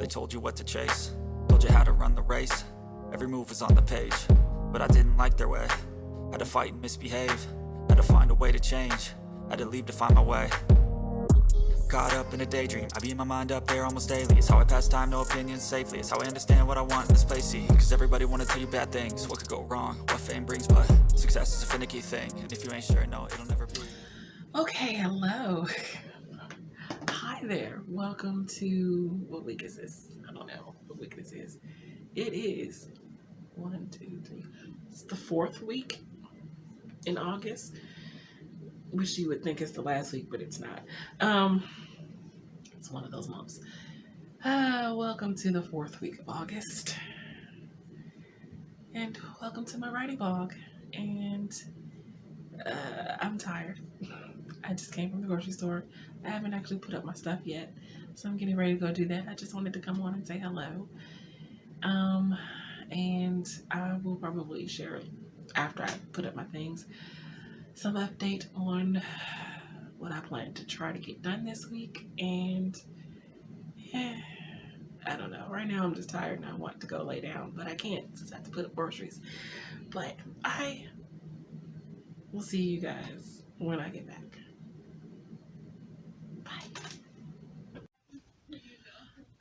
they told you what to chase, told you how to run the race. Every move was on the page, but I didn't like their way. Had to fight and misbehave, had to find a way to change, had to leave to find my way. Caught up in a daydream, I beat my mind up there almost daily. It's how I pass time, no opinions safely. It's how I understand what I want in this place, see. Cause everybody wanna tell you bad things, what could go wrong, what fame brings. But success is a finicky thing, and if you ain't sure, no, it'll never be. Okay, hello. Hi there. Welcome to, what week is this? I don't know what week this is. It is 1, 2, 3. It's the 4th week in August, which you would think is the last week, but it's not. It's one of those months. Welcome to the 4th week of August. And welcome to my writing blog. And I'm tired. I just came from the grocery store. I haven't actually put up my stuff yet, so I'm getting ready to go do that. I just wanted to come on and say hello. And I will probably share, after I put up my things, some update on what I plan to try to get done this week. And I don't know. Right now I'm just tired and I want to go lay down, but I can't since I have to put up groceries. But I will see you guys when I get back. Bye.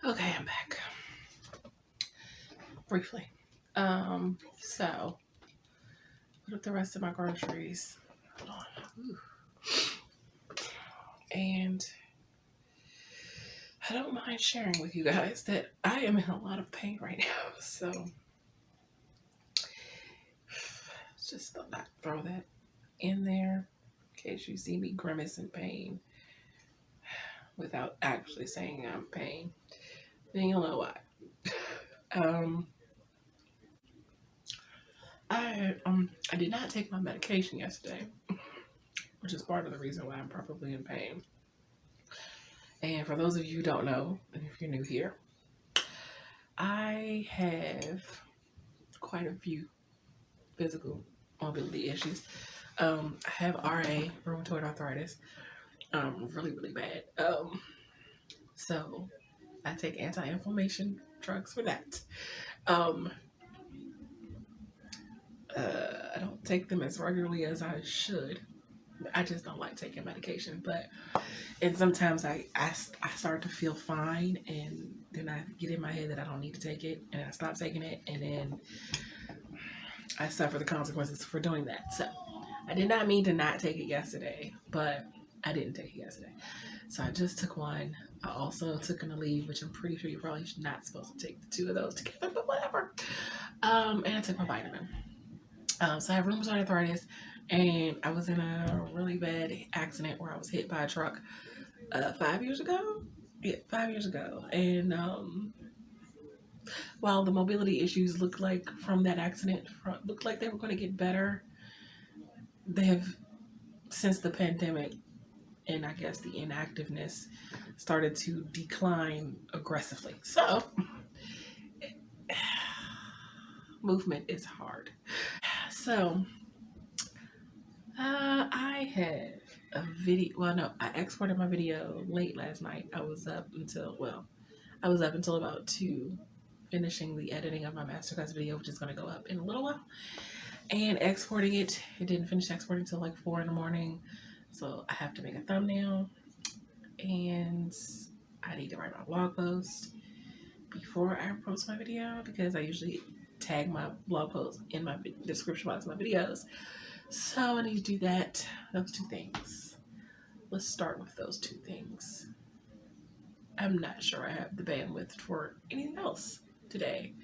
Okay, I'm back. Briefly. So put up the rest of my groceries. Hold on. Ooh. And I don't mind sharing with you guys that I am in a lot of pain right now. So just thought I'd throw that in there in case you see me grimace in pain without actually saying I'm in pain. Then you'll know why. I did not take my medication yesterday, which is part of the reason why I'm probably in pain. And for those of you who don't know, and if you're new here, I have quite a few physical mobility issues. I have RA, rheumatoid arthritis, really, really bad. So I take anti-inflammation drugs for that. I don't take them as regularly as I should. I just don't like taking medication, and sometimes I start to feel fine, and then I get in my head that I don't need to take it, and I stop taking it, and then I suffer the consequences for doing that. So I did not mean to not take it yesterday, but I didn't take it yesterday. So I just took one. I also took an Aleve, which I'm pretty sure you're probably not supposed to take the two of those together, but whatever. And I took my vitamin. So I have rheumatoid arthritis, and I was in a really bad accident where I was hit by a truck 5 years ago. Yeah, 5 years ago. And while the mobility issues look like from that accident looked like they were going to get better, they have, since the pandemic and I guess the inactiveness, started to decline aggressively. So movement is hard. So I had a video. Well, no, I exported my video late last night. I was up until about 2, finishing the editing of my masterclass video, which is going to go up in a little while, and exporting it. It didn't finish exporting until like 4 in the morning, so I have to make a thumbnail, and I need to write my blog post before I post my video, because I usually tag my blog post in my description box of my videos. So I need to do that. Those 2 things. Let's start with those 2 things. I'm not sure I have the bandwidth for anything else today.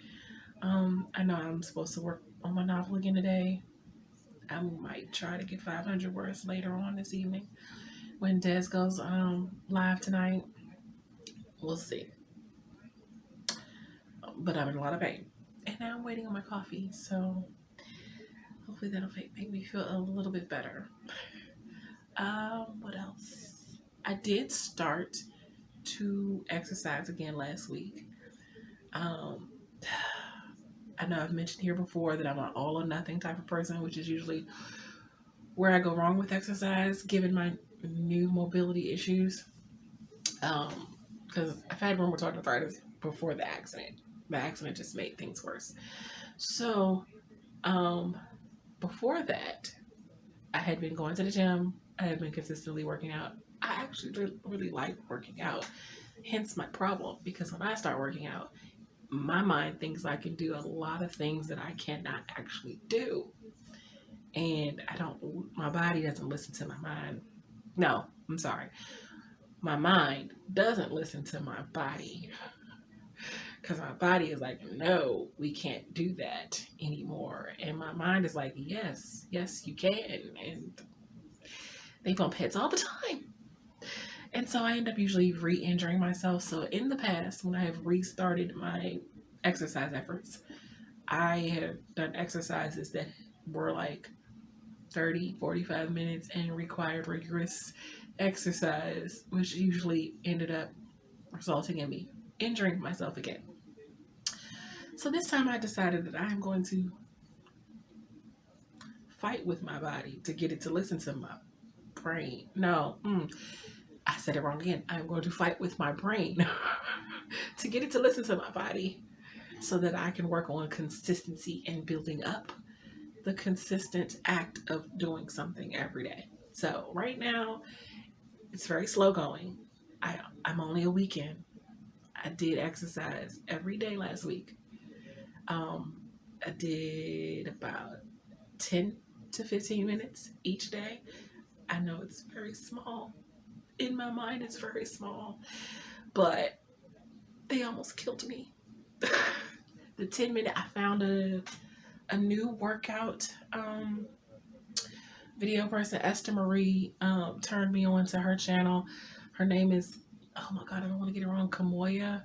I know I'm supposed to work on my novel again today. I might try to get 500 words later on this evening when Des goes live tonight. We'll see. But I'm in a lot of pain. And now I'm waiting on my coffee, so hopefully that'll make me feel a little bit better. What else? I did start to exercise again last week. I know I've mentioned here before that I'm an all or nothing type of person, which is usually where I go wrong with exercise, given my new mobility issues. Because I've had rheumatoid arthritis before the accident. The accident just made things worse. So, before that, I had been going to the gym. I had been consistently working out. I actually really like working out. Hence my problem, because when I start working out, my mind thinks I can do a lot of things that I cannot actually do. And my body doesn't listen to my mind. No, I'm sorry. My mind doesn't listen to my body, because my body is like, no, we can't do that anymore. And my mind is like, yes, you can. And they bump heads all the time. And so I end up usually re-injuring myself. So in the past, when I have restarted my exercise efforts, I have done exercises that were like 30, 45 minutes and required rigorous exercise, which usually ended up resulting in me injuring myself again. So this time I decided that I'm going to fight with my body to get it to listen to my brain. No, I said it wrong again. I'm going to fight with my brain to get it to listen to my body so that I can work on consistency and building up the consistent act of doing something every day. So right now, it's very slow going. I'm only a weekend. I did exercise every day last week. I did about 10 to 15 minutes each day. I know it's very small. In my mind, it's very small, but they almost killed me. The 10-minute, I found a new workout video person, Esther Marie, turned me on to her channel. Her name is, oh my God, I don't want to get it wrong, Kamoya.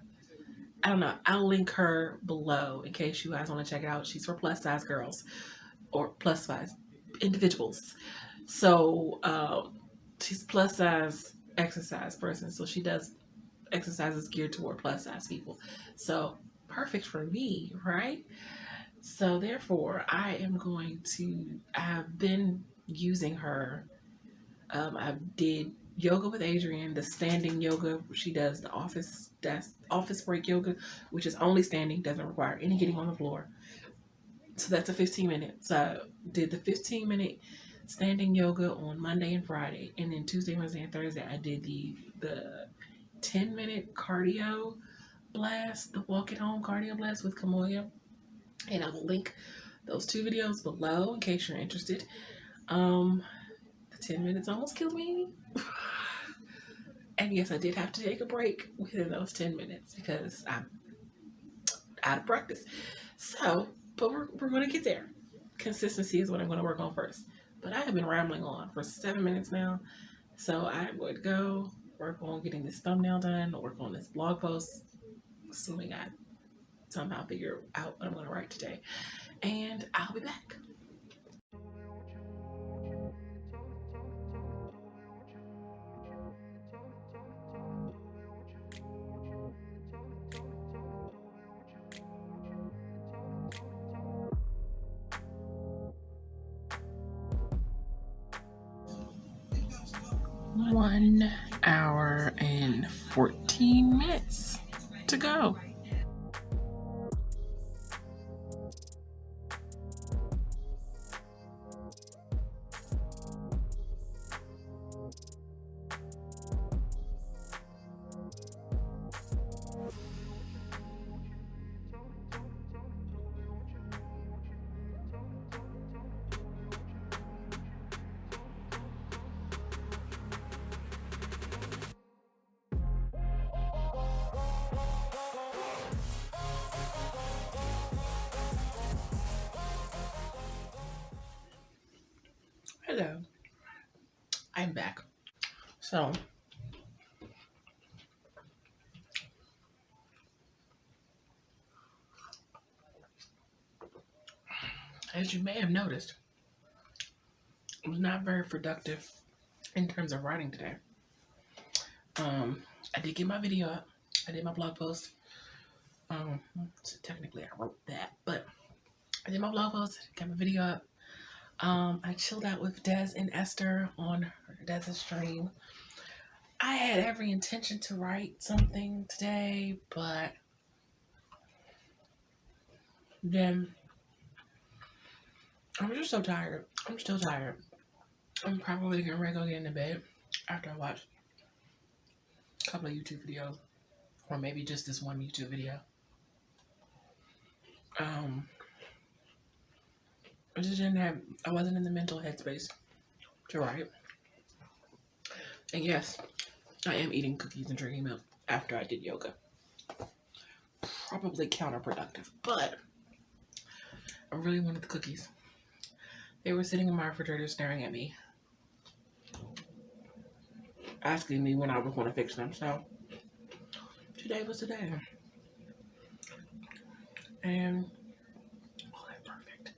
I don't know. I'll link her below in case you guys want to check it out. She's for plus size girls or plus size individuals. So she's a plus size exercise person. So she does exercises geared toward plus size people. So perfect for me, right? So therefore, I've been using her. I did yoga with Adrienne, the standing yoga. She does the office break yoga, which is only standing, doesn't require any getting on the floor. So that's a 15 minutes. So did the 15-minute standing yoga on Monday and Friday, and then Tuesday, Wednesday, and Thursday I did the 10-minute cardio blast, the walk at home cardio blast with Kamoya, and I will link those two videos below in case you're interested. The 10 minutes almost killed me. And yes, I did have to take a break within those 10 minutes because I'm out of practice. So, but we're going to get there. Consistency is what I'm going to work on first. But I have been rambling on for 7 minutes now. So I would go work on getting this thumbnail done, work on this blog post, assuming I somehow figure out what I'm going to write today. And I'll be back. One hour and 14 minutes to go. Hello, I'm back. So, as you may have noticed, it was not very productive in terms of writing today. I did get my video up. I did my blog post. So technically I wrote that, but I did my blog post, got my video up. I chilled out with Des and Esther on Des's stream. I had every intention to write something today, but Then I'm just so tired. I'm still tired. I'm probably getting ready to go get into bed after I watch a couple of YouTube videos, or maybe just this one YouTube video. I just didn't have. I wasn't in the mental headspace to write. And yes, I am eating cookies and drinking milk after I did yoga. Probably counterproductive, but I really wanted the cookies. They were sitting in my refrigerator staring at me, asking me when I was going to fix them. So today was the day. And oh, that's perfect.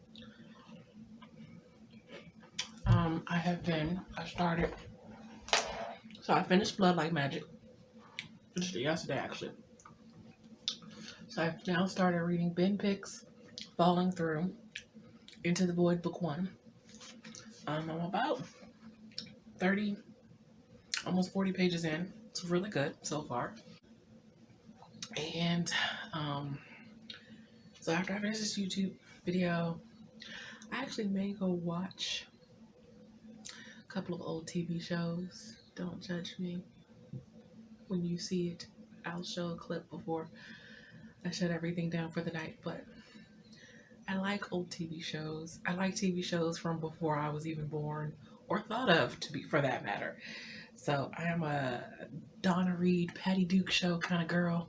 I finished Blood Like Magic. Finished it yesterday, actually. So I've now started reading Ben Pick's Falling Through Into the Void, Book 1. I'm about 30, almost 40 pages in. It's really good so far. And so after I finish this YouTube video, I actually may go watch a couple of old TV shows. Don't judge me. When you see it, I'll show a clip before I shut everything down for the night. But I like old TV shows. I like TV shows from before I was even born or thought of, to be for that matter. So I am a Donna Reed, Patty Duke show kind of girl.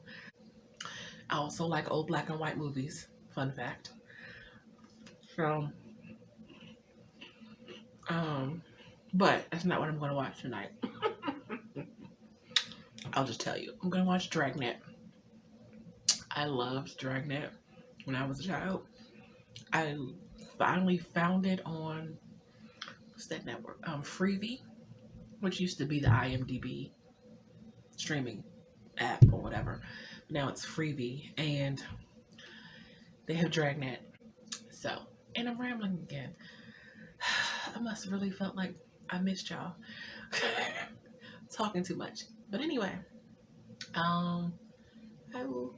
I also like old black and white movies. Fun fact. So, but that's not what I'm going to watch tonight. I'll just tell you. I'm going to watch Dragnet. I loved Dragnet when I was a child. I finally found it on, what's that network? Freevee, which used to be the IMDb streaming app or whatever. Now it's Freevee, and they have Dragnet. So, and I'm rambling again. I must have really felt like I missed y'all. Talking too much. But anyway, I will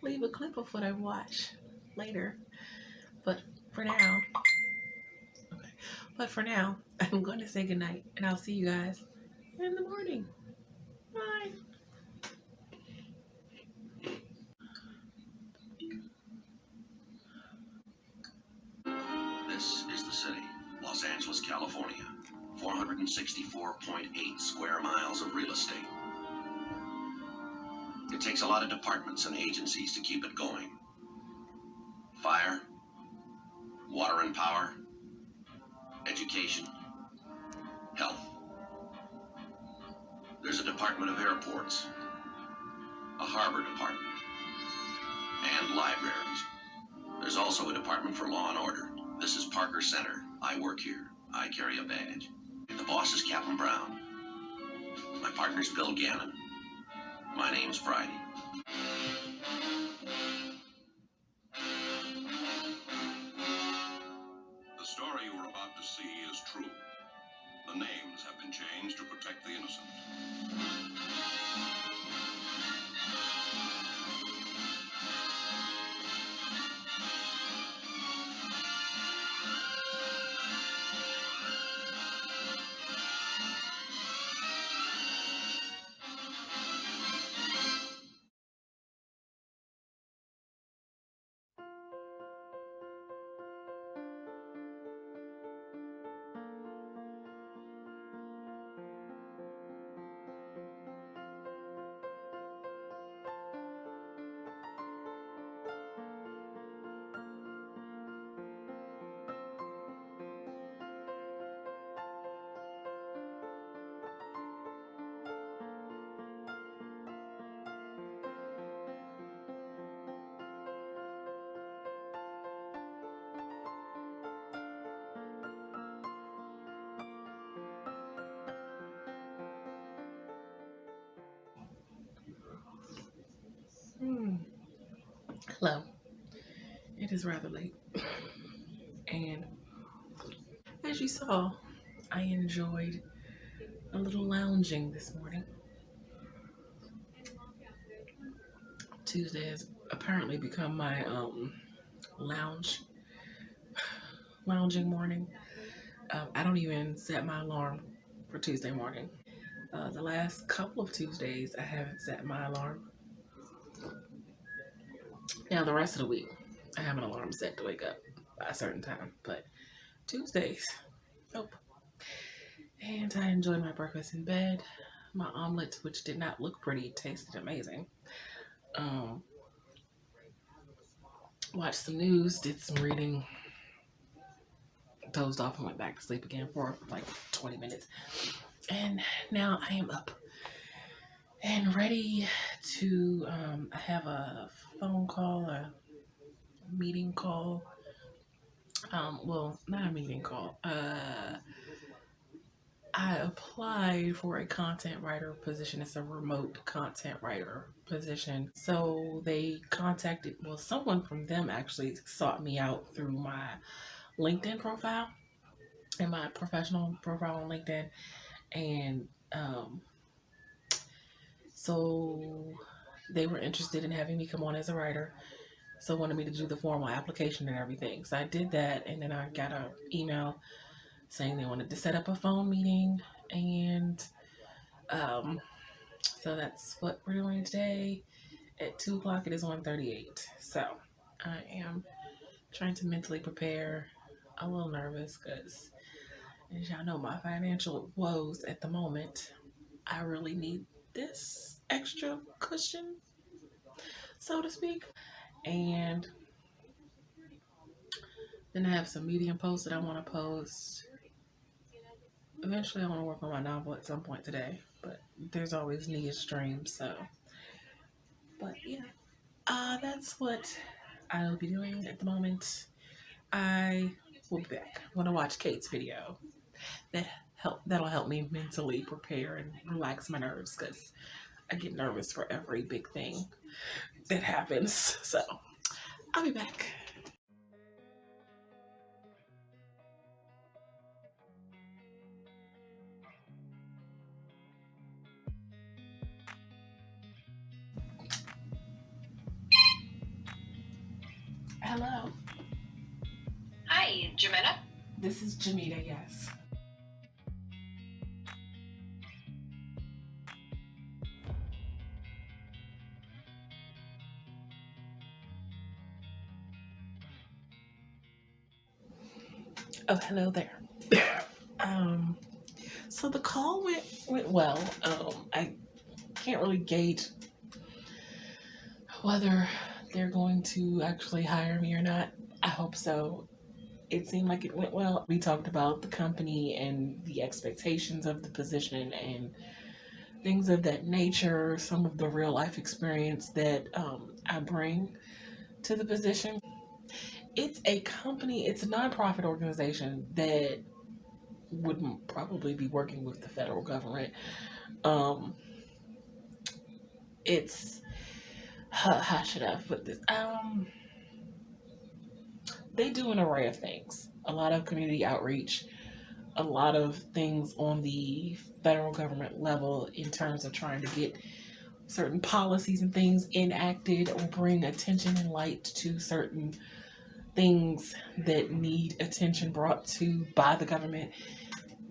leave a clip of what I watch later. But for now, I'm going to say goodnight, and I'll see you guys in the morning. Bye. This is the city, Los Angeles, California. 464.8 square miles of real estate. It takes a lot of departments and agencies to keep it going. Fire, water and power, education, health. There's a Department of Airports, a harbor department, and libraries. There's also a department for law and order. This is Parker Center. I work here. I carry a badge. The boss is Captain Brown. My partner's Bill Gannon. My name's Friday. The story you are about to see is true. The names have been changed to protect the innocent. Hello. It is rather late. And as you saw, I enjoyed a little lounging this morning. Tuesday is apparently become my lounging morning. I don't even set my alarm for Tuesday morning. The last couple of Tuesdays, I haven't set my alarm. Now, the rest of the week, I have an alarm set to wake up by a certain time. But Tuesdays, nope. And I enjoyed my breakfast in bed. My omelet, which did not look pretty, tasted amazing. Watched some news, did some reading, dozed off and went back to sleep again for like 20 minutes. And now I am up and ready to, I have a phone call, a meeting call. Well, not a meeting call. I applied for a content writer position. It's a remote content writer position. So they contacted, well, someone from them actually sought me out through my LinkedIn profile and my professional profile on LinkedIn. And so they were interested in having me come on as a writer. So wanted me to do the formal application and everything. So I did that, and then I got an email saying they wanted to set up a phone meeting, and so that's what we're doing today. At 2 o'clock, it is 1:38. So I am trying to mentally prepare. I'm a little nervous because, as y'all know, my financial woes at the moment, I really need this extra cushion, so to speak. And then I have some Medium posts that I want to post. Eventually, I want to work on my novel at some point today, but there's always Nia's stream, so. But yeah, that's what I'll be doing at the moment. I will be back. I'm gonna watch Kate's video. That'll help me mentally prepare and relax my nerves because I get nervous for every big thing that happens. So I'll be back. Hello. Hi, Jametta. This is Jamita, yes. Oh, hello there. So the call went well. I can't really gauge whether they're going to actually hire me or not. I hope so. It seemed like it went well. We talked about the company and the expectations of the position and things of that nature, some of the real life experience that I bring to the position. It's a company, it's a nonprofit organization that wouldn't probably be working with the federal government. It's, how should I put this? They do an array of things. A lot of community outreach, a lot of things on the federal government level in terms of trying to get certain policies and things enacted or bring attention and light to certain things that need attention brought to by the government.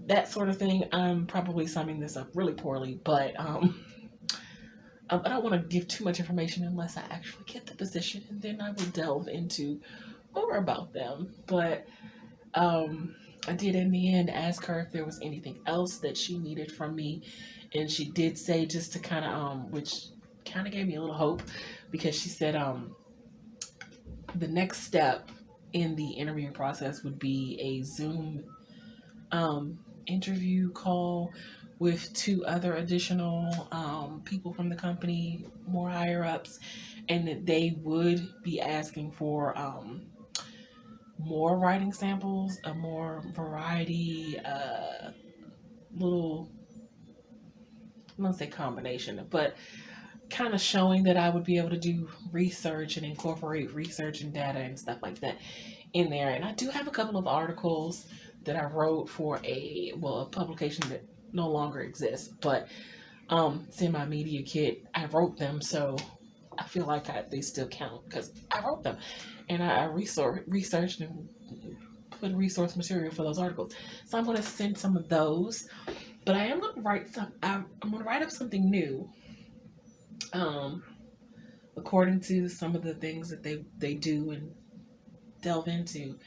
That sort of thing. I'm probably summing this up really poorly, but I don't want to give too much information unless I actually get the position, and then I will delve into more about them. But I did in the end ask her if there was anything else that she needed from me, and she did say, just to kind of which kind of gave me a little hope, because she said the next step in the interview process would be a Zoom interview call with 2 other additional people from the company, more higher ups, and that they would be asking for more writing samples, a more variety, little, I'm gonna say combination, but kind of showing that I would be able to do research and incorporate research and data and stuff like that in there. And I do have a couple of articles that I wrote for a publication that no longer exists, but it's in my media kit. I wrote them, so I feel like they still count because I wrote them, and I researched and put resource material for those articles. So I'm going to send some of those, but I am going to write some. I'm going to write up something new, according to some of the things that they do and delve into,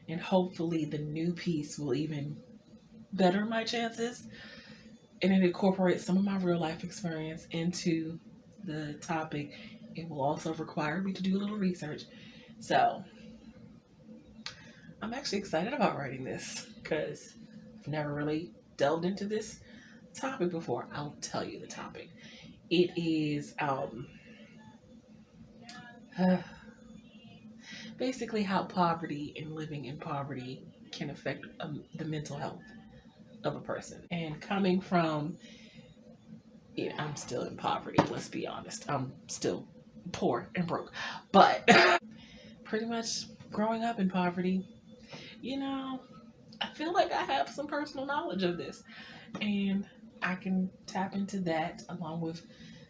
and hopefully the new piece will even better my chances, and it incorporates some of my real life experience into the topic. It will also require me to do a little research. So I'm actually excited about writing this because I've never really delved into this topic before. I'll tell you the topic. It is basically how poverty and living in poverty can affect the mental health of a person. And coming from, I'm still in poverty, let's be honest. I'm still poor and broke. But pretty much growing up in poverty, I feel like I have some personal knowledge of this. And I can tap into that along with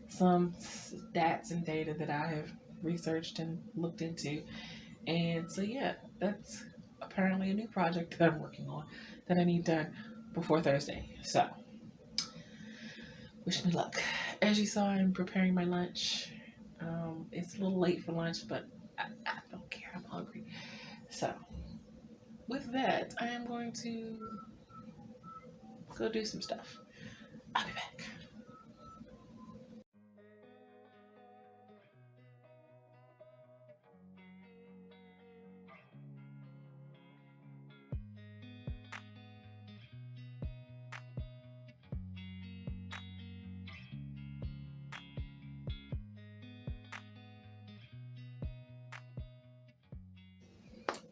some stats and data that I have researched and looked into. And so, yeah, that's apparently a new project that I'm working on that I need done before Thursday. So, wish me luck. As you saw, I'm preparing my lunch. It's a little late for lunch, but I don't care. I'm hungry. So, with that, I am going to go do some stuff. I'll be back.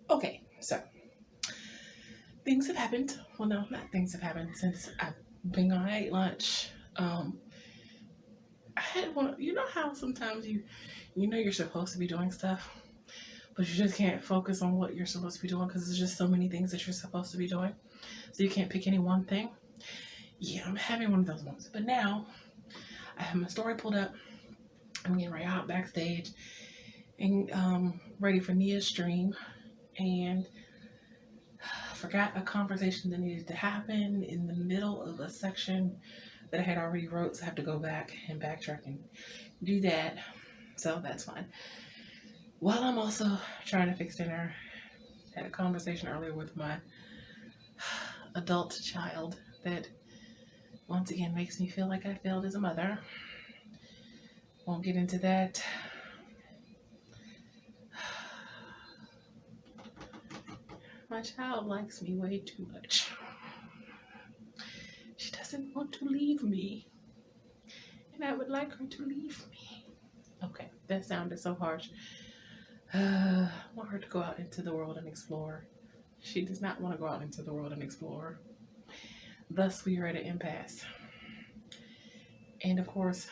Okay, so things have happened. Well, no, not things have happened since I've been gone. I ate lunch. I had one. You know how sometimes you know you're supposed to be doing stuff, but you just can't focus on what you're supposed to be doing because there's just so many things that you're supposed to be doing, so you can't pick any one thing. Yeah, I'm having one of those moments. But now I have my story pulled up. I'm getting right out backstage and ready for Nia's stream, and I forgot a conversation that needed to happen in the middle of a section that I had already wrote, so I have to go back and backtrack and do that. So that's fine. While I'm also trying to fix dinner, I had a conversation earlier with my adult child that once again makes me feel like I failed as a mother. Won't get into that. My child likes me way too much. She doesn't want to leave me, and I would like her to leave me. Okay, that sounded so harsh. I want her to go out into the world and explore. She does not want to go out into the world and explore. Thus, we are at an impasse. And of course,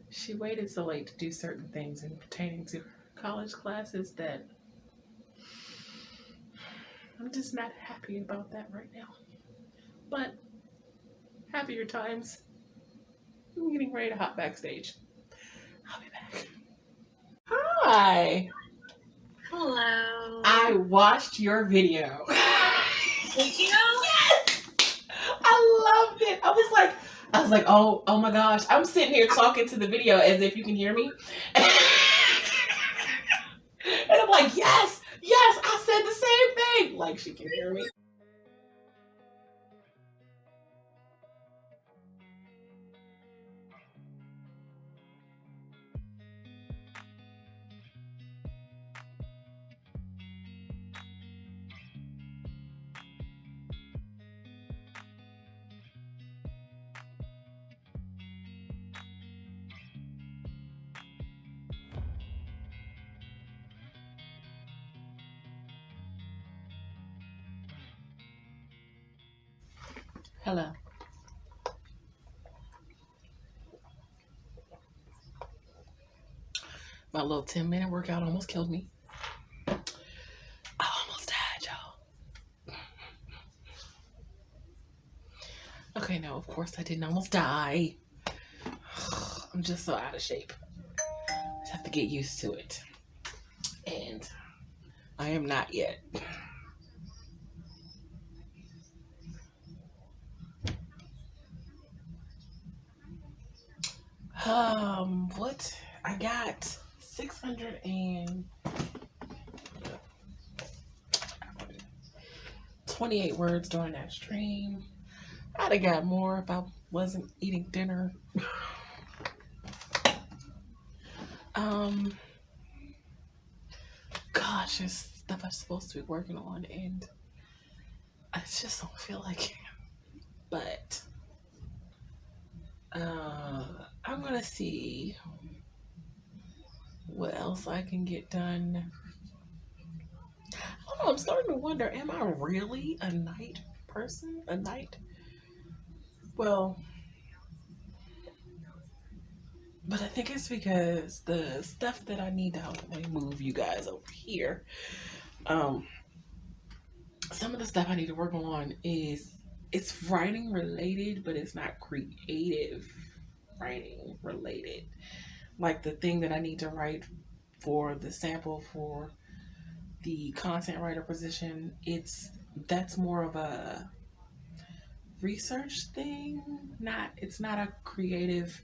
she waited so late to do certain things in pertaining to college classes that I'm just not happy about that right now. But happier times. I'm getting ready to hop backstage. I'll be back. Hi. Hello. I watched your video. Did you? Yes! I loved it. I was like, oh my gosh. I'm sitting here talking to the video as if you can hear me. And I'm like, yes, I said the same thing. Like she can hear me. Hello. My little 10-minute workout almost killed me. I almost died, y'all. Okay, no, of course I didn't almost die. I'm just so out of shape. I just have to get used to it. And I am not yet. What? I got 628 words during that stream. I'd have got more if I wasn't eating dinner. Gosh, there's stuff I'm supposed to be working on, and I just don't feel like it. But I'm gonna see what else I can get done. I don't know, I'm starting to wonder, am I really a night person? A night? Well, but I think it's because the stuff that I need to help me move you guys over here. Some of the stuff I need to work on it's writing related, but it's not creative writing related. Like the thing that I need to write for the sample for the content writer position, that's more of a research thing. It's not a creative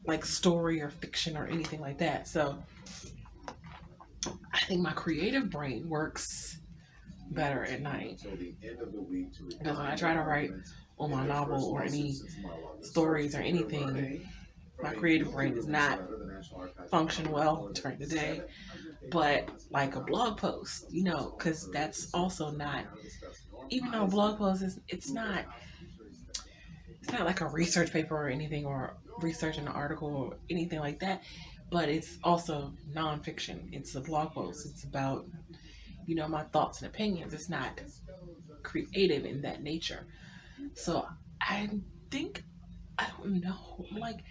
like story or fiction or anything like that. So I think my creative brain works better at night. Because when I try to write on my novel or any stories or anything, my creative brain does not function well during the day. But like a blog post, because that's also not, even though a blog post it's not like a research paper or anything, or research an article or anything like that, but it's also nonfiction. It's a blog post. It's about, my thoughts and opinions. It's not creative in that nature. So I think, I don't know, like,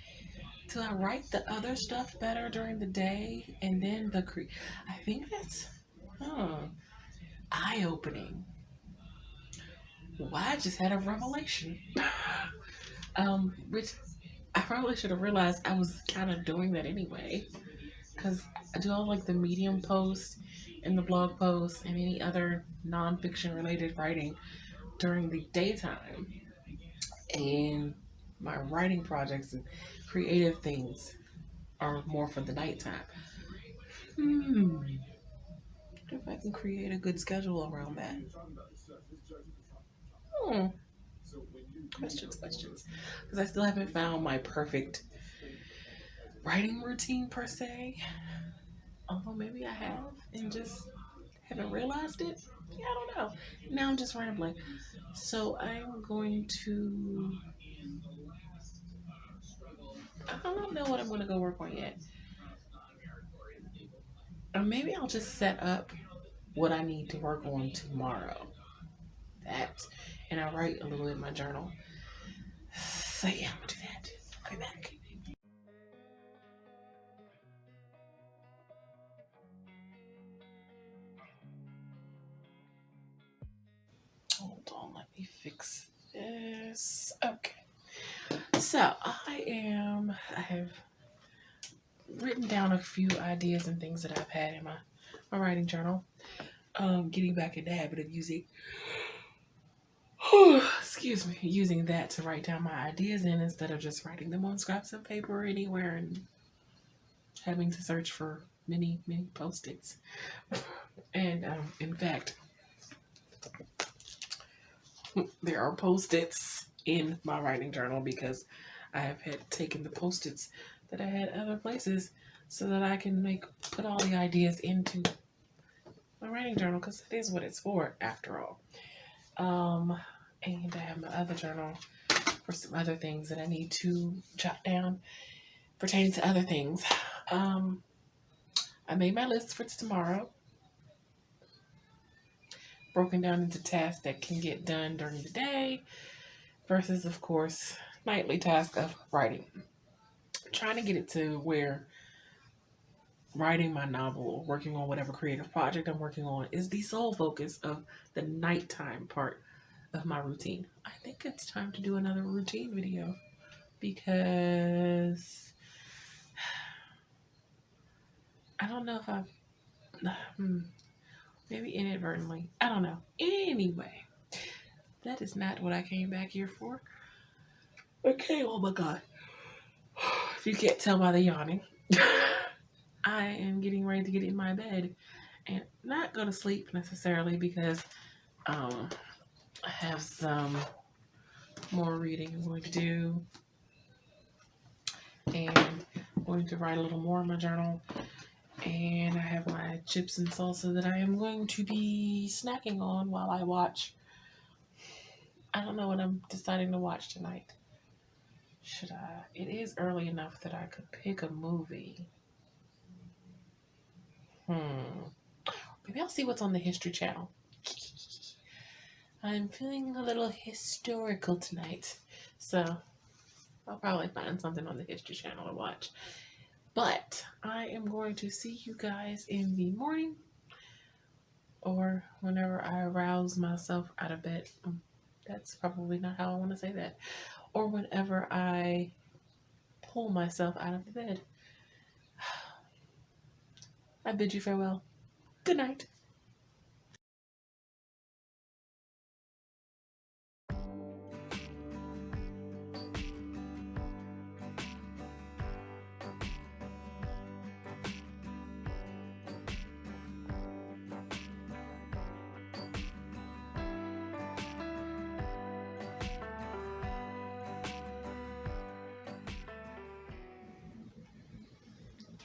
do I write the other stuff better during the day and then I think that's eye-opening. Well, I just had a revelation. Which I probably should have realized I was kind of doing that anyway, because I do all like the Medium posts and the blog posts and any other nonfiction related writing during the daytime, and my writing projects and creative things are more for the nighttime. If I can create a good schedule around that. Questions. Because I still haven't found my perfect writing routine per se. Although maybe I have and just haven't realized it. Yeah, I don't know. Now I'm just rambling. So I'm going to... I don't know what I'm going to go work on yet. Or maybe I'll just set up what I need to work on tomorrow. And I write a little in my journal. So yeah, I'm going to do that. I'll be back. Hold on, let me fix this. Okay. So I have written down a few ideas and things that I've had in my writing journal. Getting back in the habit of using using that to write down my ideas in, instead of just writing them on scraps of paper or anywhere and having to search for many Post-its. And in fact, there are Post-its in my writing journal because I have had taken the Post-its that I had other places so that I can put all the ideas into my writing journal, because that is what it's for after all. And I have my other journal for some other things that I need to jot down pertaining to other things. I made my list for tomorrow, broken down into tasks that can get done during the day versus, of course, nightly task of writing. I'm trying to get it to where writing my novel or working on whatever creative project I'm working on is the sole focus of the nighttime part of my routine. I think it's time to do another routine video because don't know if I've, maybe inadvertently. I don't know. Anyway, that is not what I came back here for. Okay, oh my God. If you can't tell by the yawning, I am getting ready to get in my bed and not go to sleep necessarily because I have some more reading I'm going to do, and I'm going to write a little more in my journal. And I have my chips and salsa that I am going to be snacking on while I watch. I don't know what I'm deciding to watch tonight. Should I? It is early enough that I could pick a movie. Maybe I'll see what's on the History Channel. I'm feeling a little historical tonight, so I'll probably find something on the History Channel to watch. But I am going to see you guys in the morning or whenever I rouse myself out of bed. That's probably not how I want to say that. Or whenever I pull myself out of the bed. I bid you farewell. Good night.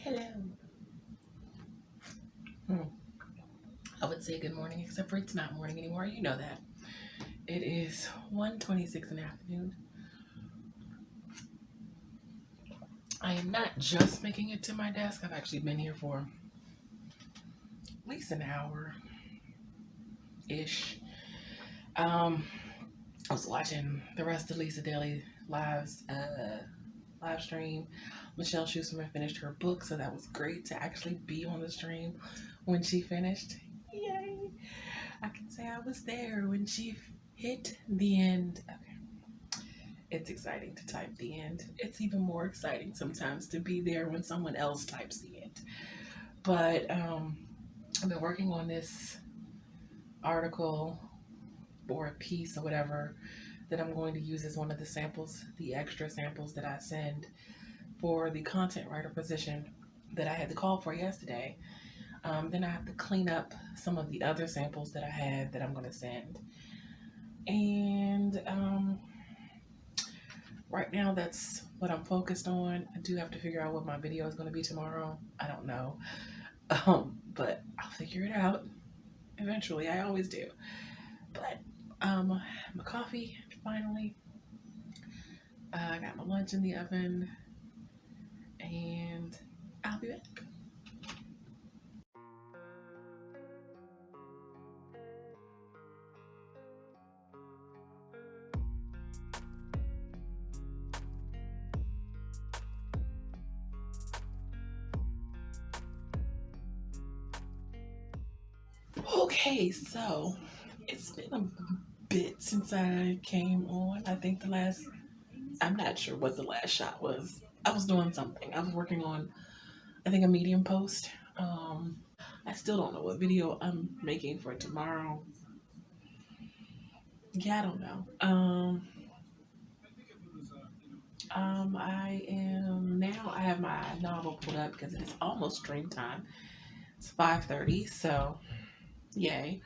Hello. I would say good morning, except for it's not morning anymore. You know that. It is 1:26 in the afternoon. I am not just making it to my desk. I've actually been here for at least an hour-ish. I was watching the rest of Lisa Daily Live's live stream. Michelle Schusterman finished her book, so that was great to actually be on the stream when she finished. Yay! I can say I was there when she hit the end. Okay. It's exciting to type the end. It's even more exciting sometimes to be there when someone else types the end. But I've been working on this article or a piece or whatever that I'm going to use as one of the samples, the extra samples that I send for the content writer position that I had to call for yesterday. Then I have to clean up some of the other samples that I had that I'm going to send. And right now that's what I'm focused on. I do have to figure out what my video is going to be tomorrow. I don't know. But I'll figure it out eventually. I always do. But my coffee finally. I got my lunch in the oven, and I'll be back. Okay, so it's been a bit since I came on. I think I'm not sure what the last shot was. I was doing something. I was working on, I think, a Medium post. I still don't know what video I'm making for tomorrow. Yeah, I don't know. I have my novel pulled up because it is almost stream time. It's 5:30, so yay.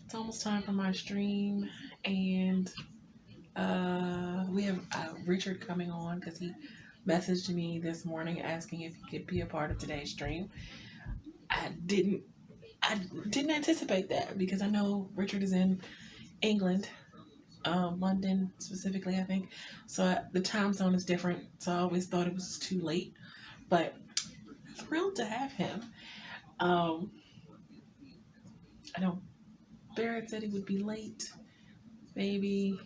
It's almost time for my stream, and we have Richard coming on because he messaged me this morning asking if he could be a part of today's stream. I didn't anticipate that because I know Richard is in England, London specifically, I think. So the time zone is different. So I always thought it was too late, but thrilled to have him. I know Barrett said he would be late. Maybe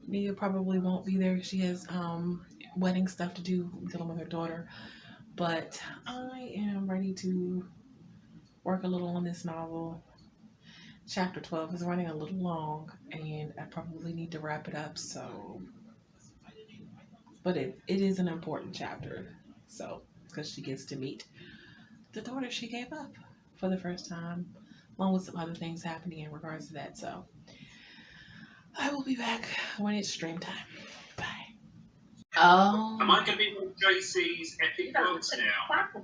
Nia probably won't be there. She has wedding stuff to do, dealing with her daughter. But I am ready to work a little on this novel. Chapter 12 is running a little long, and I probably need to wrap it up. So, but it is an important chapter. So, because she gets to meet the daughter she gave up for the first time, along with some other things happening in regards to that. So I will be back when it's stream time. Bye. Am I going to be one of JC's epic vlogs now?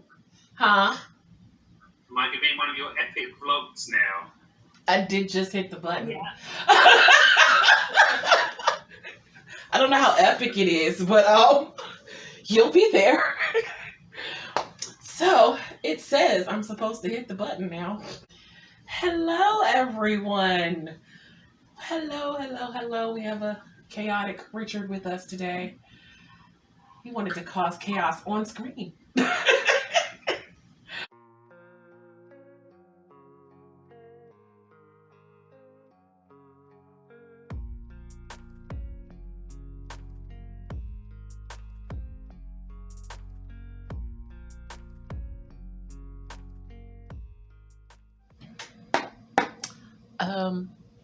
Huh? Am I going to be one of your epic vlogs now? I did just hit the button. Yeah. I don't know how epic it is, but you'll be there. So it says I'm supposed to hit the button now. Hello, everyone. Hello. We have a chaotic Richard with us today. He wanted to cause chaos on screen.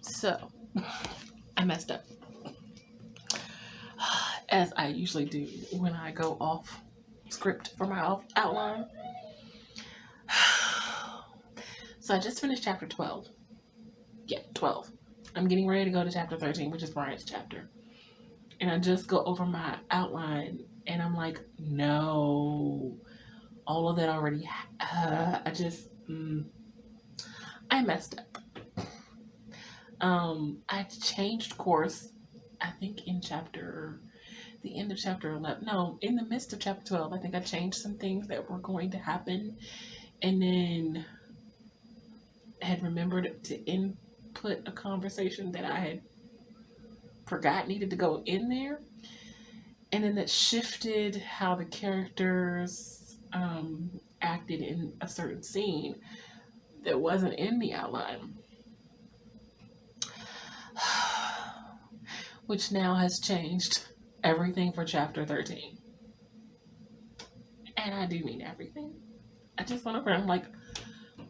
So I messed up, as I usually do when I go off script for my outline. So I just finished chapter 12. Yeah, 12. I'm getting ready to go to chapter 13, which is Brian's chapter. And I just go over my outline and I'm like, no, all of that already, I messed up. I changed course, I think in the end of chapter 11. No, in the midst of chapter 12, I think I changed some things that were going to happen, and then had remembered to input a conversation that I had forgot needed to go in there, and then that shifted how the characters acted in a certain scene that wasn't in the outline. Which now has changed everything for chapter 13. And I do mean everything. I just went over and I'm like,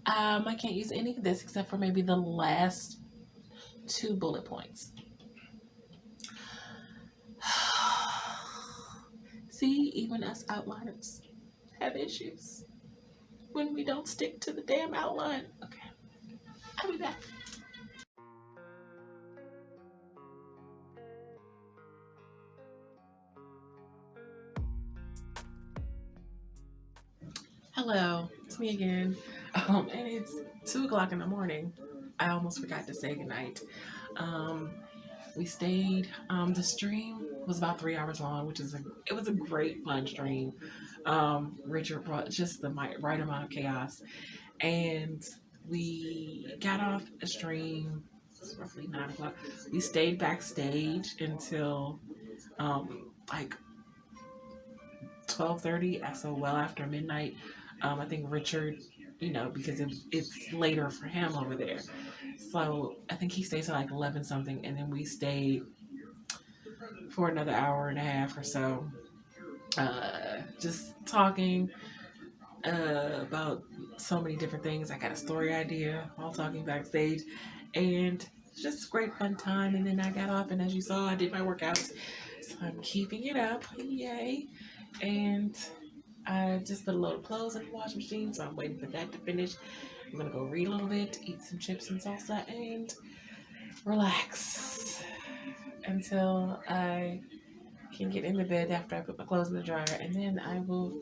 I can't use any of this except for maybe the last 2 bullet points. See, even us outliners have issues when we don't stick to the damn outline. Okay, I'll be back. Hello, it's me again. And it's 2 o'clock in the morning. I almost forgot to say goodnight. We stayed. The stream was about 3 hours long, which is it was a great fun stream. Richard brought just the right amount of chaos, and we got off a stream. It's roughly 9 o'clock. We stayed backstage until like 12:30, so well after midnight. I think Richard, because it's later for him over there. So I think he stayed till like 11 something, and then we stayed for another hour and a half or so, just talking about so many different things. I got a story idea while talking backstage, and just a great fun time. And then I got off, and as you saw, I did my workouts, so I'm keeping it up. Yay. And I just put a load of clothes in the washing machine, so I'm waiting for that to finish. I'm gonna go read a little bit, eat some chips and salsa, and relax until I can get in the bed after I put my clothes in the dryer, and then I will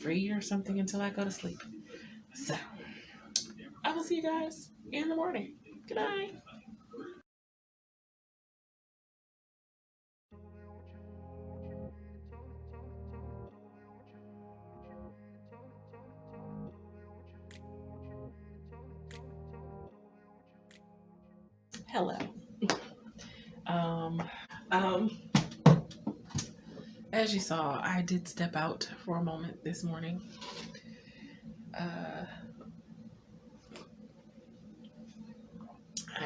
read or something until I go to sleep. So I will see you guys in the morning. Good night. Hello. As you saw, I did step out for a moment this morning. I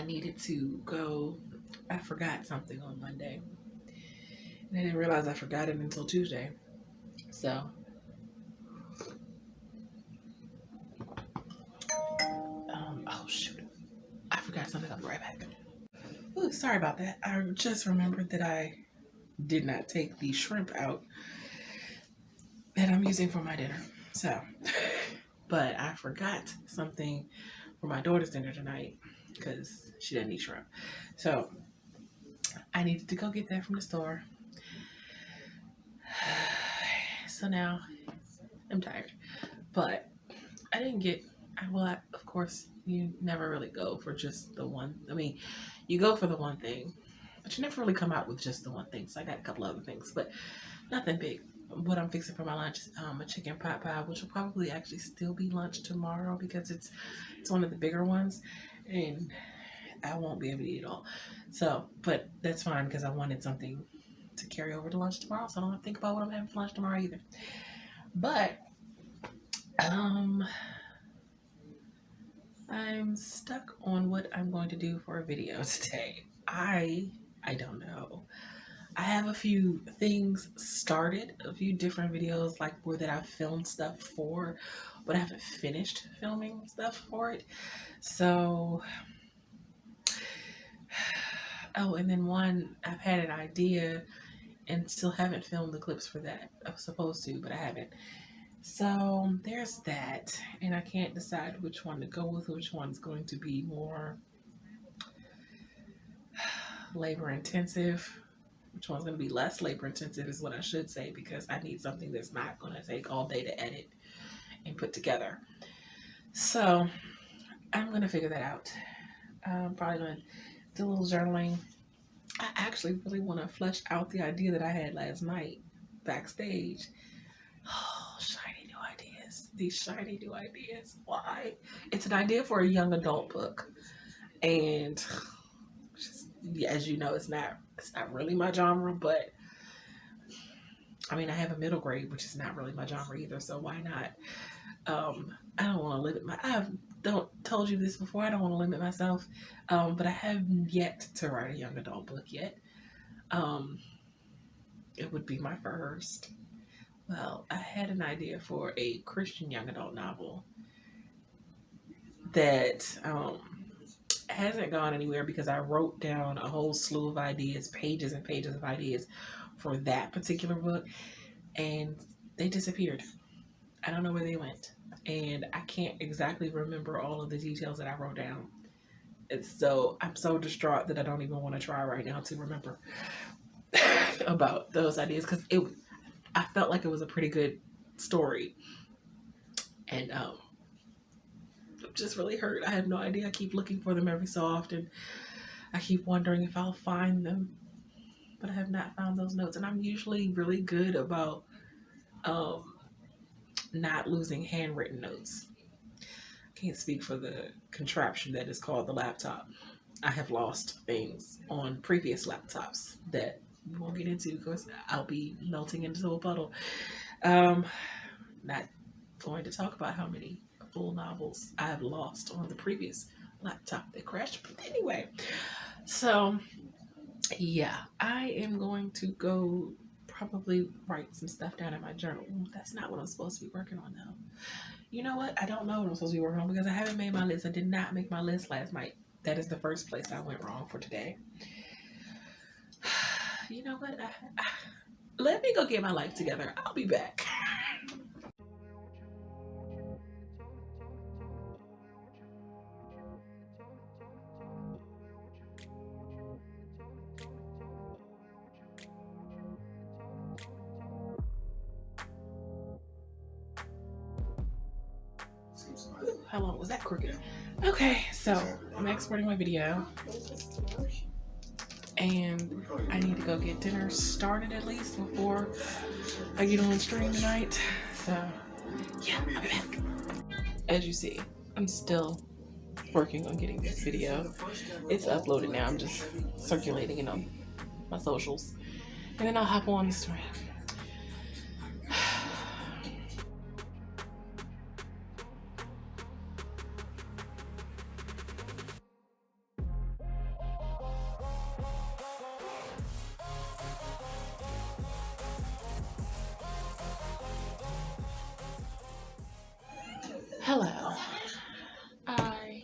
needed to go. I forgot something on Monday, and I didn't realize I forgot it until Tuesday. So oh shoot, I forgot something. I'll be right back. Ooh, sorry about that. I just remembered that I did not take the shrimp out that I'm using for my dinner. So but I forgot something for my daughter's dinner tonight because she doesn't eat shrimp. So I needed to go get that from the store. So now I'm tired, but I didn't get, of course, you never really go for just the one. I mean, you go for the one thing, but you never really come out with just the one thing. So I got a couple other things, but nothing big. What I'm fixing for my lunch is a chicken pot pie, which will probably actually still be lunch tomorrow because it's one of the bigger ones, and I won't be able to eat it all. So, but that's fine because I wanted something to carry over to lunch tomorrow, so I don't have to think about what I'm having for lunch tomorrow either. But I'm stuck on what I'm going to do for a video today. I don't know. I have a few things started, a few different videos like where that I've filmed stuff for, but I haven't finished filming stuff for it. So, oh, and then one, I've had an idea and still haven't filmed the clips for that. I was supposed to, but I haven't. So there's that, and I can't decide which one to go with, which one's going to be more labor intensive, which one's going to be less labor intensive is what I should say, because I need something that's not going to take all day to edit and put together. So I'm going to figure that out. I'm probably going to do a little journaling. I actually really want to flesh out the idea that I had last night backstage. Oh, shiny new ideas. These shiny new ideas. Why? It's an idea for a young adult book. And as you know, it's not really my genre, but I mean, I have a middle grade, which is not really my genre either, so why not? I don't want to limit I've told you this before, I don't want to limit myself, but I have yet to write a young adult book yet. It would be my first. Well, I had an idea for a Christian young adult novel that hasn't gone anywhere because I wrote down a whole slew of ideas, pages and pages of ideas for that particular book, and they disappeared. I don't know where they went, and I can't exactly remember all of the details that I wrote down. I'm so distraught that I don't even want to try right now to remember about those ideas, because I felt like it was a pretty good story, and I'm just really hurt. I have no idea. I keep looking for them every so often. I keep wondering if I'll find them, but I have not found those notes, and I'm usually really good about not losing handwritten notes. I can't speak for the contraption that is called the laptop. I have lost things on previous laptops that we won't get into because I'll be melting into a puddle. Not going to talk about how many full novels I have lost on the previous laptop that crashed. But anyway, so yeah, I am going to go probably write some stuff down in my journal. That's not what I'm supposed to be working on though. You know what? I don't know what I'm supposed to be working on because I haven't made my list. I did not make my list last night. That is the first place I went wrong for today. You know what? Let me go get my life together. I'll be back. How long was that crooked? Okay, so I'm exporting my video, and I need to go get dinner started at least before I get on stream tonight. So yeah, I'll be back. As you see, I'm still working on getting this video. It's uploaded now. I'm just circulating it on my socials, and then I'll hop on Instagram. Hello. I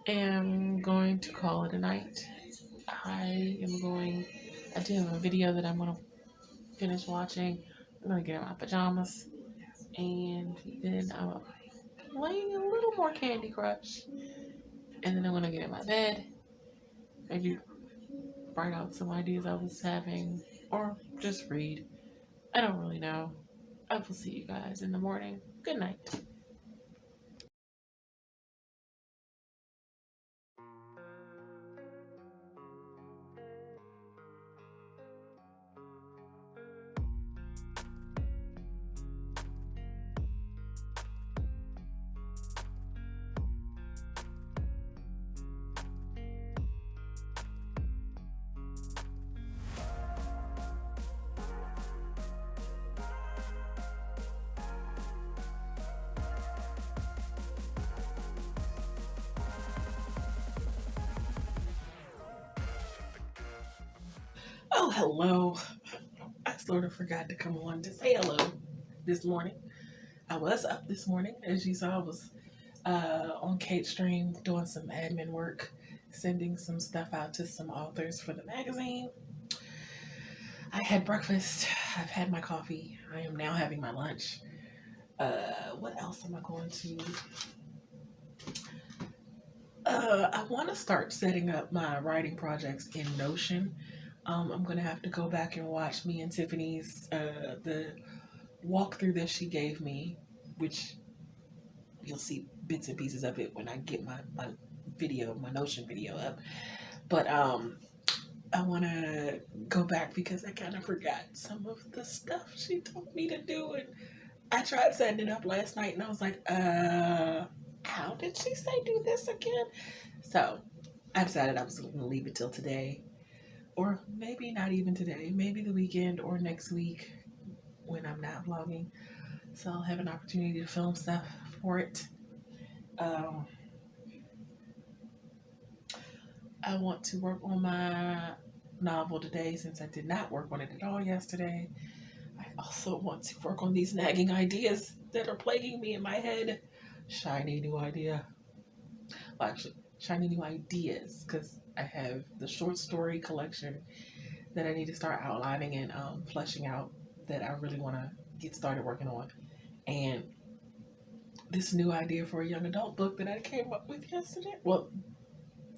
am going to call it a night. I do have a video that I'm going to finish watching. I'm going to get in my pajamas and then I'm playing a little more Candy Crush, and then I'm gonna get in my bed, maybe write out some ideas I was having, or just read. I don't really know. I will see you guys in the morning. Good night. Oh, hello. I sort of forgot to come on to say hello this morning. I was up this morning. As you saw, I was on Kate's stream doing some admin work, sending some stuff out to some authors for the magazine. I had breakfast. I've had my coffee. I am now having my lunch. What else am I going to? I want to start setting up my writing projects in Notion. I'm gonna have to go back and watch me and Tiffany's the walkthrough that she gave me, which you'll see bits and pieces of it when I get my video, my Notion video up. But I want to go back because I kind of forgot some of the stuff she told me to do, and I tried setting it up last night, and I was like, how did she say do this again? So I decided I was going to leave it till today, or maybe not even today, maybe the weekend or next week when I'm not vlogging. So I'll have an opportunity to film stuff for it. I want to work on my novel today since I did not work on it at all yesterday. I also want to work on these nagging ideas that are plaguing me in my head. Shiny new idea. Well, actually, shiny new ideas, because I have the short story collection that I need to start outlining and fleshing out that I really want to get started working on. And this new idea for a young adult book that I came up with yesterday. Well,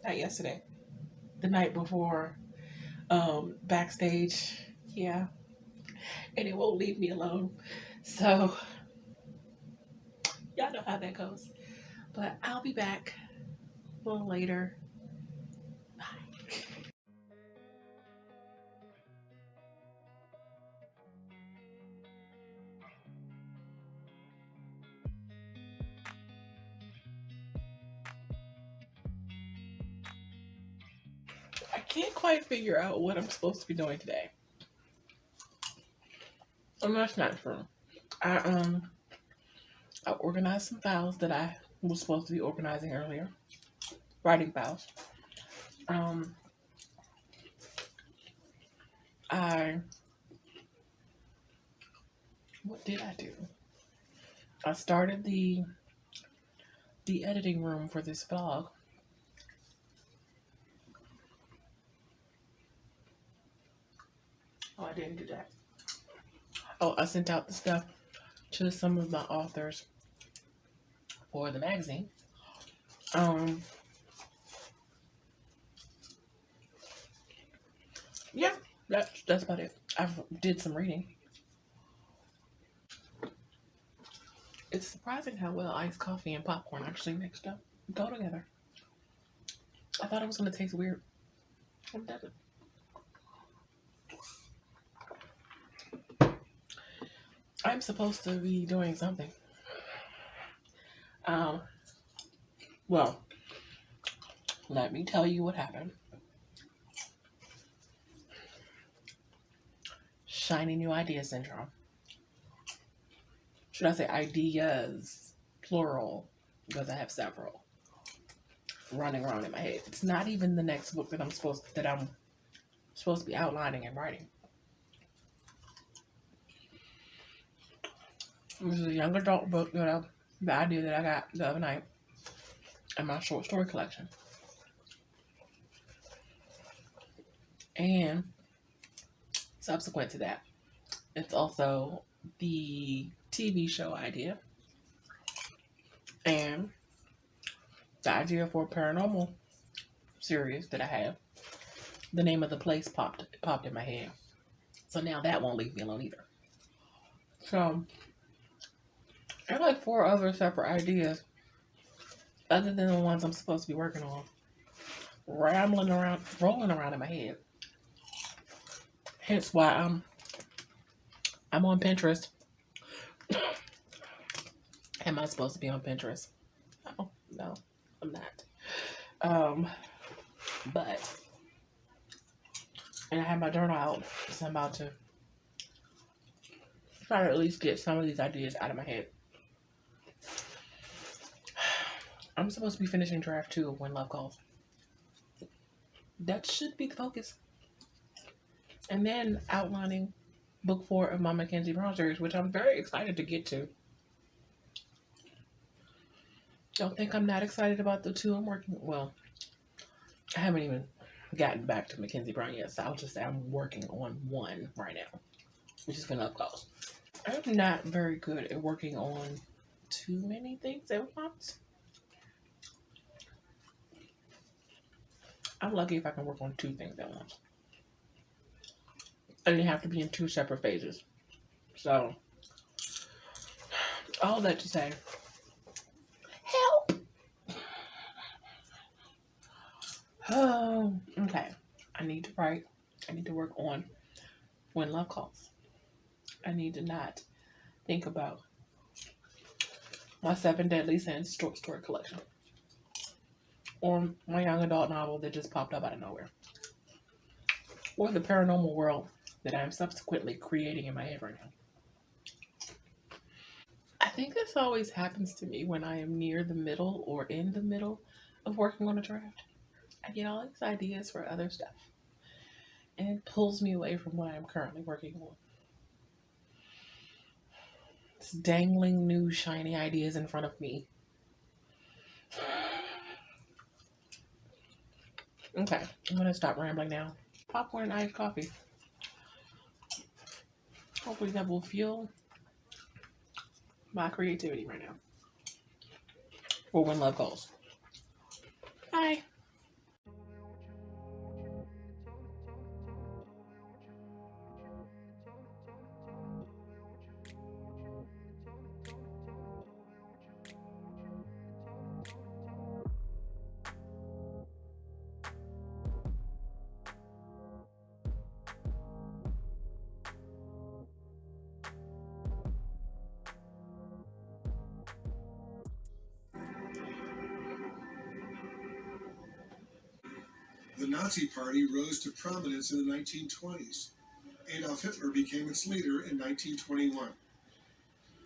not yesterday. The night before, backstage. Yeah. And it won't leave me alone. So, y'all know how that goes. But I'll be back a little later. Bye. I can't quite figure out what I'm supposed to be doing today. And that's not true. I organized some files that I was supposed to be organizing earlier. Writing files. What did I do? I started the editing room for this blog. Oh, I didn't do that. Oh, I sent out the stuff to some of my authors for the magazine. Yeah, that's about it. I did some reading. It's surprising how well iced coffee and popcorn actually go together. I thought it was gonna taste weird. It doesn't. I'm supposed to be doing something. Well, let me tell you what happened. Shiny new idea syndrome. Should I say ideas, plural, because I have several running around in my head. It's not even the next book that I'm supposed to be outlining and writing. This is a young adult book the idea that I got the other night in my short story collection. And subsequent to that, it's also the TV show idea. And the idea for a paranormal series that I have, the name of the place popped in my head. So now that won't leave me alone either. So I have like 4 other separate ideas other than the ones I'm supposed to be working on, rolling around in my head. Hence why I'm on Pinterest. Am I supposed to be on Pinterest? No, I'm not. But and I have my journal out, so I'm about to try to at least get some of these ideas out of my head. I'm supposed to be finishing draft 2 of When Love Calls. That should be the focus. And then outlining book 4 of my Mackenzie Brown series, which I'm very excited to get to. Don't think I'm not excited about the 2 I'm working. Well, I haven't even gotten back to Mackenzie Brown yet, so I'll just say I'm working on 1 right now, which is When Love Calls. I'm not very good at working on too many things at once. I'm lucky if I can work on 2 things at once. And they have to be in 2 separate phases. So, all that to say, help! Oh, okay. I need to write. I need to work on When Love Calls. I need to not think about my 7 Deadly Sins short story collection. Or my young adult novel that just popped up out of nowhere. Or the paranormal world that I'm subsequently creating in my head right now. I think this always happens to me when I am near the middle or in the middle of working on a draft. I get all these ideas for other stuff. And it pulls me away from what I'm currently working on. It's dangling new shiny ideas in front of me. Okay, I'm going to stop rambling now. Popcorn and iced coffee. Hopefully that will fuel my creativity right now. For When Love Calls. Bye. The Nazi Party rose to prominence in the 1920s. Adolf Hitler became its leader in 1921.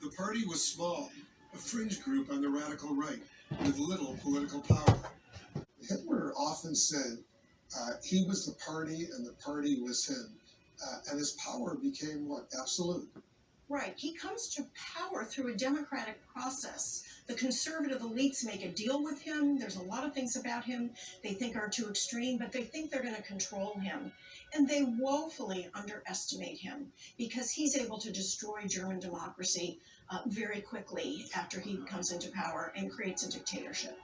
The party was small, a fringe group on the radical right, with little political power. Hitler often said he was the party and the party was him. And his power became what? Absolute. Right. He comes to power through a democratic process. The conservative elites make a deal with him. There's a lot of things about him they think are too extreme, but they think they're going to control him. And they woefully underestimate him because he's able to destroy German democracy very quickly after he comes into power and creates a dictatorship.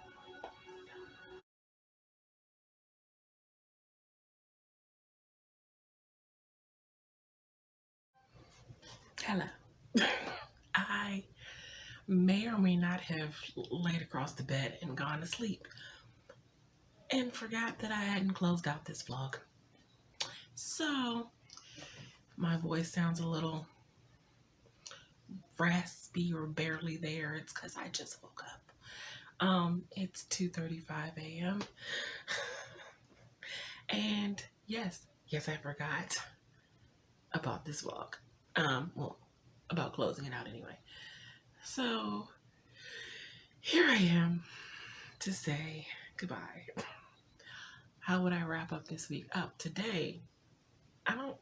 Hello. I may or may not have laid across the bed and gone to sleep and forgot that I hadn't closed out this vlog. So my voice sounds a little raspy or barely there. It's because I just woke up. It's 2:35 a.m. And yes, I forgot about this vlog. Well, about closing it out anyway. So here I am to say goodbye. How would I wrap up this week? Today, I don't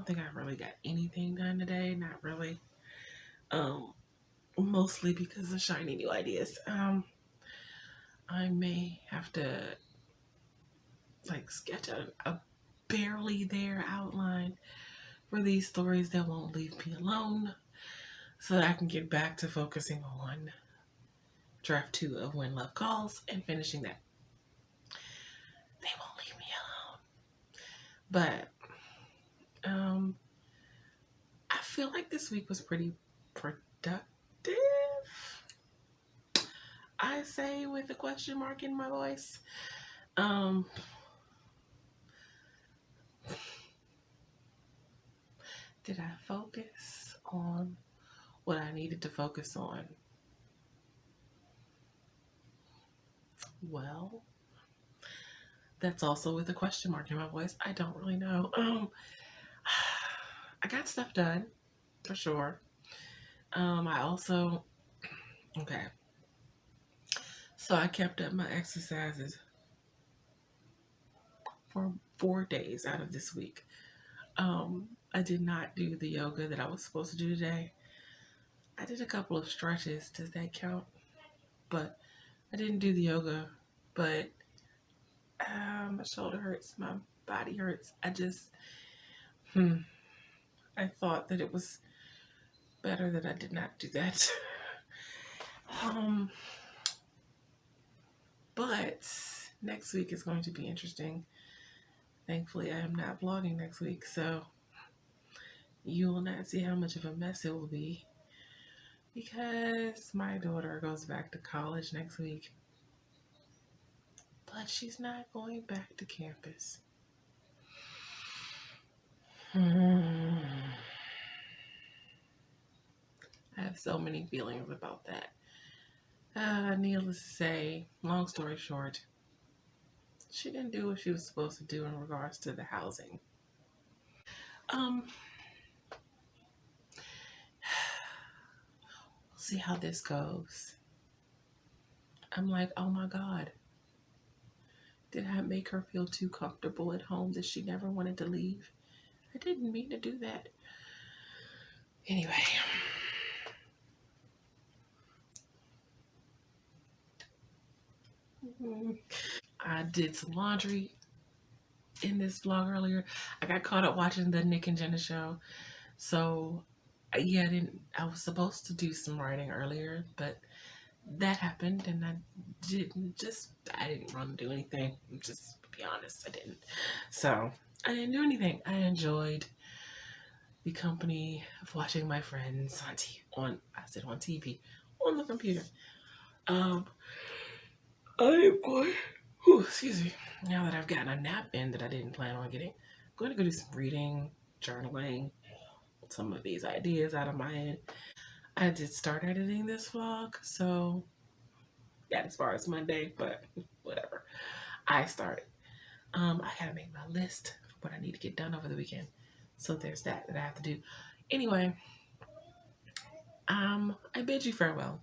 think I really got anything done today. Not really. Mostly because of shiny new ideas. I may have to sketch out a barely there outline for these stories that won't leave me alone so that I can get back to focusing on draft 2 of When Love Calls and finishing that. They won't leave me alone. But I feel like this week was pretty productive. I say with a question mark in my voice. Did I focus on what I needed to focus on? Well, that's also with a question mark in my voice. I don't really know. I got stuff done, for sure. I also, okay. So I kept up my exercises for 4 days out of this week. I did not do the yoga that I was supposed to do today. I did a couple of stretches. Does that count? But I didn't do the yoga. But my shoulder hurts. My body hurts. I thought that it was better that I did not do that. But next week is going to be interesting. Thankfully, I am not vlogging next week, so you will not see how much of a mess it will be because my daughter goes back to college next week, but she's not going back to campus. I have so many feelings about that. Needless to say, long story short, she didn't do what she was supposed to do in regards to the housing. We'll see how this goes. I'm like, oh my God. Did I make her feel too comfortable at home that she never wanted to leave? I didn't mean to do that. Anyway. I did some laundry in this vlog earlier. I got caught up watching the Nick and Jenna show. So, yeah, I was supposed to do some writing earlier, but that happened and I didn't want to do anything. Just to be honest, I didn't. So, I didn't do anything. I enjoyed the company of watching my friends on TV, on the computer. Excuse me. Now that I've gotten a nap in that I didn't plan on getting, I'm going to go do some reading, journaling, some of these ideas out of my head. I did start editing this vlog, so yeah, as far as Monday, but whatever. I started. I gotta make my list of what I need to get done over the weekend. So there's that I have to do. Anyway, I bid you farewell.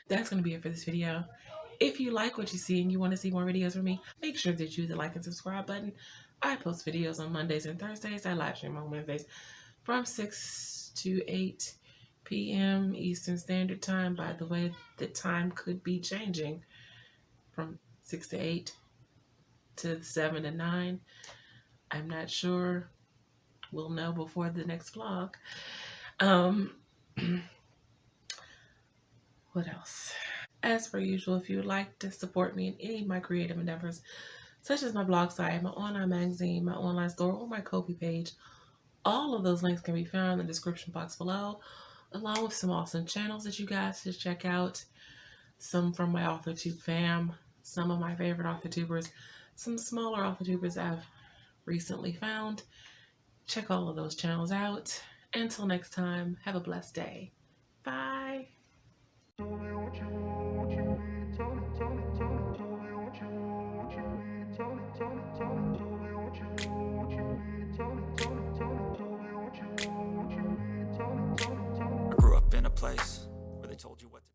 That's gonna be it for this video. If you like what you see and you want to see more videos from me, make sure that you hit the like and subscribe button. I post videos on Mondays and Thursdays. I live stream on Wednesdays from 6 to 8 p.m. Eastern Standard Time. By the way, the time could be changing from 6 to 8 to 7 to 9. I'm not sure. We'll know before the next vlog. What else? As per usual, if you would like to support me in any of my creative endeavors, such as my blog site, my online magazine, my online store, or my Ko-fi page, all of those links can be found in the description box below, along with some awesome channels that you guys should check out. Some from my AuthorTube fam, some of my favorite AuthorTubers, some smaller AuthorTubers I've recently found. Check all of those channels out. Until next time, have a blessed day. Bye. I grew up in a place where they told you what to